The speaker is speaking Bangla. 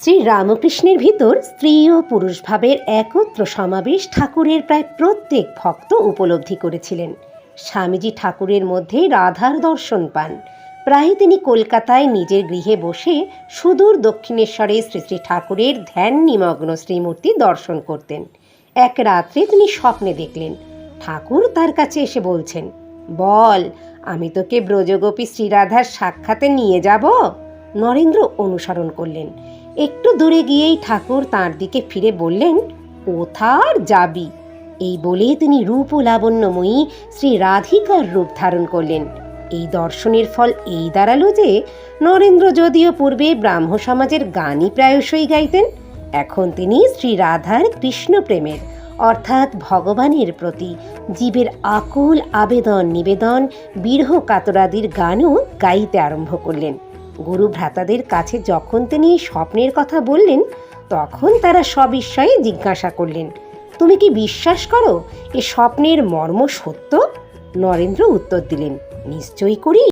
শ্রী রামকৃষ্ণের ভিতর স্ত্রী ও পুরুষ ভাবের একত্র সমাবেশ ঠাকুরের প্রায় প্রত্যেক ভক্ত উপলব্ধি করেছিলেন। স্বামীজি ঠাকুরের মধ্যে রাধার দর্শন পান। প্রায় তিনি কলকাতায় নিজের গৃহে বসে সুদূর দক্ষিণেশ্বরে শ্রী শ্রী ঠাকুরের ধ্যান নিমগ্ন শ্রীমূর্তি দর্শন করতেন। এক রাত্রে তিনি স্বপ্নে দেখলেন ঠাকুর তার কাছে এসে বলছেন, বল, আমি তোকে ব্রজগোপী শ্রীরাধার সাক্ষাতে নিয়ে যাব। নরেন্দ্র অনুসরণ করলেন। একটু দূরে গিয়েই ঠাকুর তাঁর দিকে ফিরে বললেন, কোথার যাবি? এই বলে তিনি রূপ ও লাবণ্যময়ী শ্রী রাধিকার রূপ ধারণ করলেন। এই দর্শনের ফল এই দাঁড়ালো যে নরেন্দ্র যদিও পূর্বে ব্রাহ্ম সমাজের গানই প্রায়শই গাইতেন, এখন তিনি শ্রী রাধার কৃষ্ণ প্রেমের অর্থাৎ ভগবানের প্রতি জীবের আকুল আবেদন নিবেদন বিরহ কাতরাদির গানও গাইতে আরম্ভ করলেন। গুরু ভ্রাতাদের কাছে যখন তিনি স্বপ্নের কথা বললেন, তখন তারা সবিস্ময়ে জিজ্ঞাসা করলেন, তুমি কি বিশ্বাস করো এ স্বপ্নের মর্ম সত্য? নরেন্দ্র উত্তর দিলেন, নিশ্চয়ই করি।